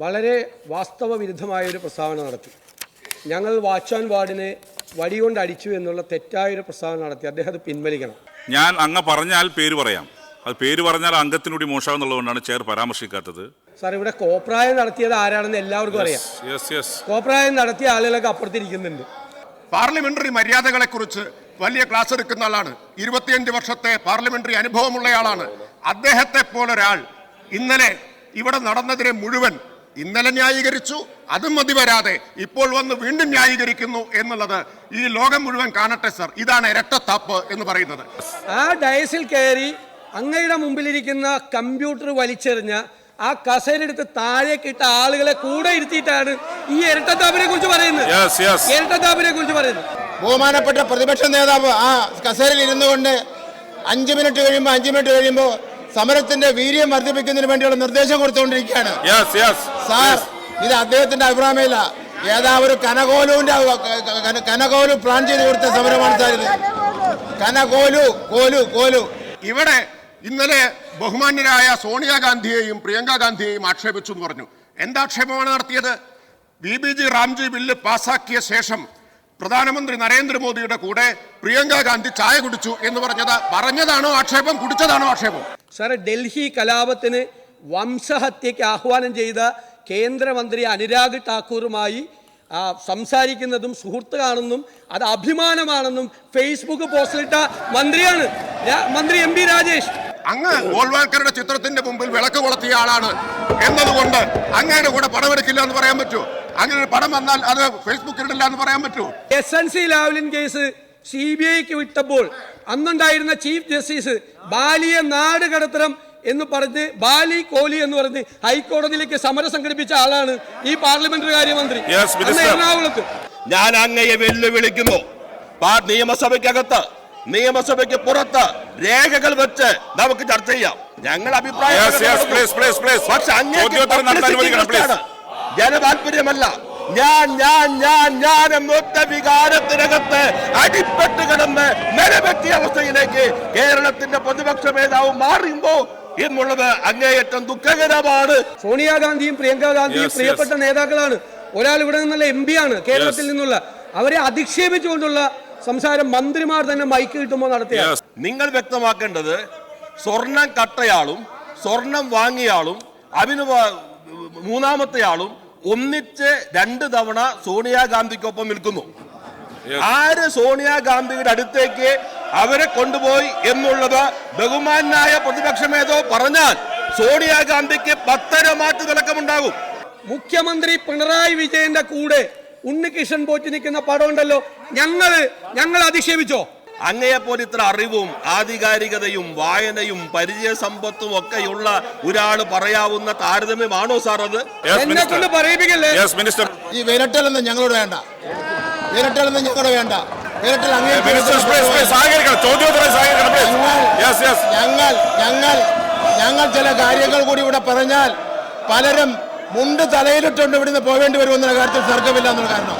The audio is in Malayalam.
വളരെ വാസ്തവ വിരുദ്ധമായൊരു പ്രസ്താവന നടത്തി. ഞങ്ങൾ വാച്ച് ആൻഡ് വാർഡിനെ വടികൊണ്ട് അടിച്ചു എന്നുള്ള തെറ്റായൊരു പ്രസ്താവന നടത്തി. അദ്ദേഹം അത് പിൻവലിക്കണം. ഞാൻ അങ്ങ് പറഞ്ഞാൽ പേര് പറയാം. അത് പേര് പറഞ്ഞാൽ അംഗത്തിനൂടി മോശമാകുന്നുള്ളതുകൊണ്ടാണ് ചെയർ പരാമർശിക്കാത്തത്. സാർ, ഇവിടെ കോപ്രായം നടത്തിയത് ആരാണെന്ന് എല്ലാവർക്കും അറിയാം. കോപ്രായം നടത്തിയ ആളുകളൊക്കെ അപ്പുറത്തിരിക്കുന്നുണ്ട്. പാർലമെന്ററി മര്യാദകളെക്കുറിച്ച് വലിയ ക്ലാസ് എടുക്കുന്ന ആളാണ്. 25 വർഷത്തെ പാർലമെന്ററി അനുഭവമുള്ളയാളാണ്. അദ്ദേഹത്തെ പോലൊരാൾ ഇന്നലെ ഇവിടെ നടന്നതിനെ മുഴുവൻ ഇന്നലെ ന്യായീകരിച്ചു. അതും മതി വരാതെ ഇപ്പോൾ വന്ന് വീണ്ടും ന്യായീകരിക്കുന്നു എന്നുള്ളത് ഈ ലോകം മുഴുവൻ കാണട്ടെ സർ. ഇതാണ് ഇരട്ടത്താപ്പ് എന്ന് പറയുന്നത്. ആ ഡയസിൽ കയറി അങ്ങയുടെ മുമ്പിലിരിക്കുന്ന കമ്പ്യൂട്ടർ വലിച്ചെറിഞ്ഞ ആ കസേരയെടുത്ത് താഴേക്കിട്ട ആളുകളെ കൂടെ ഇരുത്തിയിട്ടാണ് ഈ ഇരട്ടത്താപ്പിനെ കുറിച്ച് പറയുന്നത്. ഇരട്ടത്താപ്പിനെ കുറിച്ച് പറയുന്നത്. ബഹുമാനപ്പെട്ട പ്രതിപക്ഷ നേതാവ് ആ കസേരയിൽ ഇരുന്നു കൊണ്ട് 5 മിനിറ്റ് കഴിയുമ്പോൾ സമരത്തിന്റെ വീര്യം വർദ്ധിപ്പിക്കുന്നതിന് വേണ്ടിയുള്ള നിർദ്ദേശം കൊടുത്തുകൊണ്ടിരിക്കുകയാണ്. സാർ, ഇത് അദ്ദേഹത്തിന്റെ അഭിപ്രായമില്ല. ഏതാവൊരു കനകോലു പ്ലാൻ ചെയ്ത് കൊടുത്ത സമരമാണ് സാർ ഇത്. കോലു ഇവിടെ ഇന്നലെ ബഹുമാന്യരായ സോണിയാഗാന്ധിയെയും പ്രിയങ്ക ഗാന്ധിയെയും ആക്ഷേപിച്ചു എന്ന് പറഞ്ഞു. എന്താക്ഷേപമാണ് നടത്തിയത്? BBG റാംജി ബില്ല് പാസാക്കിയ ശേഷം പ്രധാനമന്ത്രി നരേന്ദ്രമോദിയുടെ കൂടെ പ്രിയങ്ക ഗാന്ധി ചായ കുടിച്ചു എന്ന് പറഞ്ഞതാണോ ആക്ഷേപം, കുടിച്ചതാണോ ആക്ഷേപം? സാർ, ഡൽഹി കലാപത്തിന് വംശഹത്യയ്ക്ക് ആഹ്വാനം ചെയ്ത കേന്ദ്രമന്ത്രി അനുരാഗ് ഠാക്കൂറുമായി സംസാരിക്കുന്നതും സുഹൃത്ത് കാണുന്നതും അത് അഭിമാനമാണെന്നും ഫേസ്ബുക്ക് പോസ്റ്റിലിട്ട മന്ത്രിയാണ് മന്ത്രി MP രാജേഷ്. അങ്ങ് ഗോൾവാൾക്കറുടെ ചിത്രത്തിന്റെ മുമ്പിൽ വിളക്ക് കൊളുത്തിയ ആളാണ് എന്നതുകൊണ്ട് അങ്ങയുടെ കൂടെ പടമെടുക്കില്ല എന്ന് പറയാൻ പറ്റുമോ? അങ്ങനെ ഒരു പടം വന്നാൽ അത് ഫേസ്ബുക്കിലിടില്ല എന്ന് പറയാൻ പറ്റുമോ? SNC ലാവ്ലിൻ കേസ് CBIക്ക് വിട്ടപ്പോൾ അന്നുണ്ടായിരുന്ന ചീഫ് ജസ്റ്റിസ് ബാലിയെ നാട് കടത്തണം എന്ന് പറഞ്ഞ് ബാലി കോലി എന്ന് പറഞ്ഞ് ഹൈക്കോടതിയിലേക്ക് സമരം സംഘടിപ്പിച്ച ആളാണ് ഈ പാർലമെന്ററി കാര്യമന്ത്രി എറണാകുളത്ത്. ഞാൻ അങ്ങയെ വെല്ലുവിളിക്കുന്നു. നിയമസഭയ്ക്കകത്ത് നിയമസഭയ്ക്ക് പുറത്ത് രേഖകൾ വെച്ച് നമുക്ക് ചർച്ച ചെയ്യാം. ഞങ്ങൾ അഭിപ്രായം ജനതാല്പര്യമല്ല. ഞാൻ എന്നൊറ്റ വികാരത്തിനകത്ത് അടിപ്പെട്ട് കിടന്ന് നിലപറ്റിയ അവസ്ഥയിലേക്ക് കേരളത്തിന്റെ പ്രതിപക്ഷ നേതാവ് മാറുമ്പോ എന്നുള്ളത് അങ്ങേയറ്റം ദുഃഖകരമാണ്. സോണിയാഗാന്ധിയും പ്രിയങ്ക ഗാന്ധിയും പ്രിയപ്പെട്ട നേതാക്കളാണ്. ഒരാൾ ഇവിടെ നിന്നുള്ള MP ആണ്, കേരളത്തിൽ നിന്നുള്ള. അവരെ അധിക്ഷേപിച്ചുകൊണ്ടുള്ള സംസാരം മന്ത്രിമാർ തന്നെ മൈക്ക് കിട്ടുമ്പോൾ നടത്തിയ. നിങ്ങൾ വ്യക്തമാക്കേണ്ടത് സ്വർണം കട്ടയാളും സ്വർണം വാങ്ങിയാളും അതിന് മൂന്നാമത്തെ ആളും ഒന്നിച്ച് 2 തവണ സോണിയാഗാന്ധിക്കൊപ്പം നിൽക്കുന്നു. ആര് സോണിയാഗാന്ധിയുടെ അടുത്തേക്ക് അവരെ കൊണ്ടുപോയി എന്നുള്ളത് ബഹുമാനായ പ്രതിപക്ഷ നേതാവ് പറഞ്ഞാൽ സോണിയാഗാന്ധിക്ക് 10 മാറ്റ് തിളക്കമുണ്ടാകും. മുഖ്യമന്ത്രി പിണറായി വിജയന്റെ കൂടെ ഉണ്ണികൃഷ്ണൻ പോറ്റി നിൽക്കുന്ന പടം ഉണ്ടല്ലോ, ഞങ്ങൾ അധിക്ഷേപിച്ചോ? അങ്ങയെപ്പോലെ ഇത്ര അറിവും ആധികാരികതയും വായനയും പരിചയ സമ്പത്തും ഒക്കെയുള്ള ഒരാൾ പറയാവുന്ന താരതമ്യമാണോ സാർ അത്? എന്നെ കൊണ്ട് പറയിപ്പിക്കല്ലേ. ഈ വിരട്ടലൊന്നും ഞങ്ങളോട് വേണ്ട. ഞങ്ങൾ ചില കാര്യങ്ങൾ കൂടി ഇവിടെ പറഞ്ഞാൽ പലരും മുണ്ട് തലയിലിട്ടുണ്ട് ഇവിടുന്ന് പോവേണ്ടി വരുമെന്നുള്ള കാര്യത്തിൽ തർക്കമില്ല എന്നുള്ള കാരണം